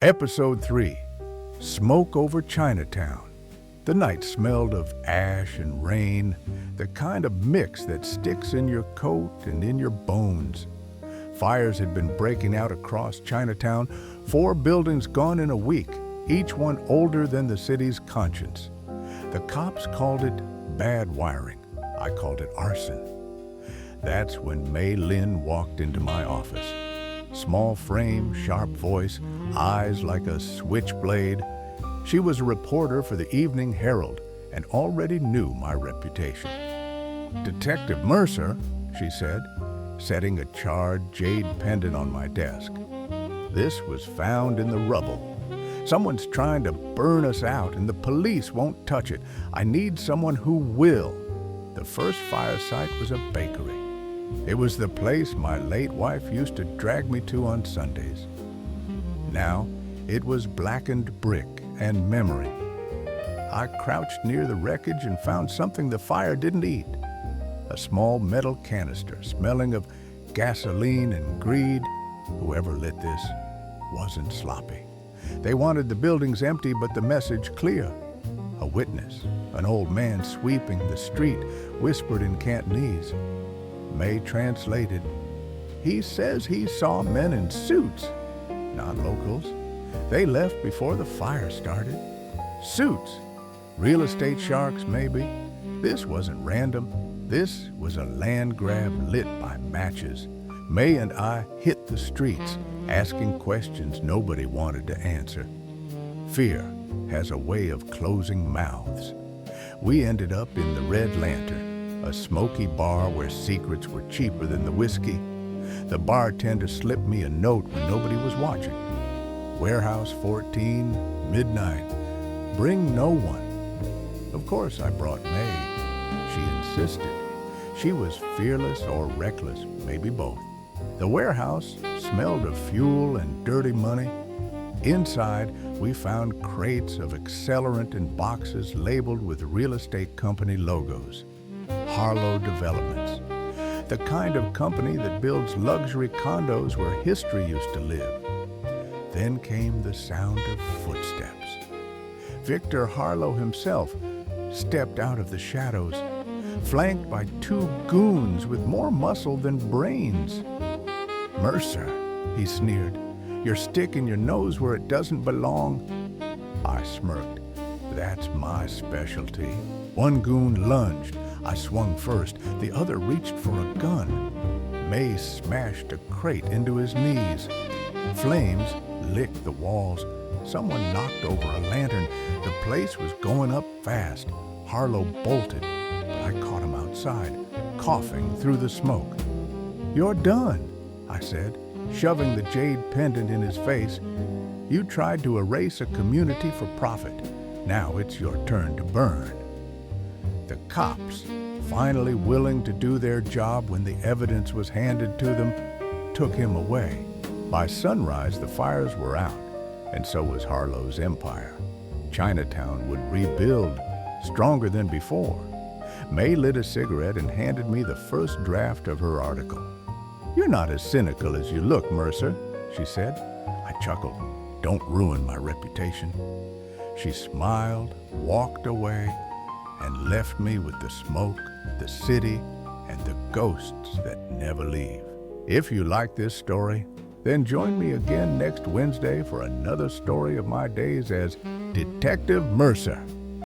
Episode 3, Smoke Over Chinatown. The night smelled of ash and rain, the kind of mix that sticks in your coat and in your bones. Fires had been breaking out across Chinatown, 4 buildings gone in a week, each one older than the city's conscience. The cops called it bad wiring. I called it arson. That's when Mei Lin walked into my office. Small frame, sharp voice, eyes like a switchblade. She was a reporter for the Evening Herald and already knew my reputation. "Detective Mercer," she said, setting a charred jade pendant on my desk. "This was found in the rubble. Someone's trying to burn us out and the police won't touch it. I need someone who will." The first fire site was a bakery. It was the place my late wife used to drag me to on Sundays. Now, it was blackened brick and memory. I crouched near the wreckage and found something the fire didn't eat. A small metal canister smelling of gasoline and greed. Whoever lit this wasn't sloppy. They wanted the buildings empty, but the message clear. A witness, an old man sweeping the street, whispered in Cantonese. Mei translated. "He says he saw men in suits." Not locals. They left before the fire started. Suits. Real estate sharks, maybe. This wasn't random. This was a land grab lit by matches. Mei and I hit the streets, asking questions nobody wanted to answer. Fear has a way of closing mouths. We ended up in the Red Lantern, a smoky bar where secrets were cheaper than the whiskey. The bartender slipped me a note when nobody was watching. "Warehouse 14, midnight. Bring no one." Of course I brought Mei. She insisted. She was fearless or reckless, maybe both. The warehouse smelled of fuel and dirty money. Inside, we found crates of accelerant and boxes labeled with real estate company logos. Harlow Developments, the kind of company that builds luxury condos where history used to live. Then came the sound of footsteps. Victor Harlow himself stepped out of the shadows, flanked by 2 goons with more muscle than brains. "Mercer," he sneered, "you're sticking your nose where it doesn't belong." I smirked. "That's my specialty." One goon lunged. I swung first. The other reached for a gun. Mei smashed a crate into his knees. Flames licked the walls. Someone knocked over a lantern. The place was going up fast. Harlow bolted, but I caught him outside, coughing through the smoke. "You're done," I said, shoving the jade pendant in his face. "You tried to erase a community for profit. Now it's your turn to burn." The cops, finally willing to do their job when the evidence was handed to them, took him away. By sunrise, the fires were out, and so was Harlow's empire. Chinatown would rebuild, stronger than before. Mei lit a cigarette and handed me the first draft of her article. "You're not as cynical as you look, Mercer," she said. I chuckled. "Don't ruin my reputation." She smiled, walked away, and left me with the smoke, the city, and the ghosts that never leave. If you like this story, then join me again next Wednesday for another story of my days as Detective Mercer.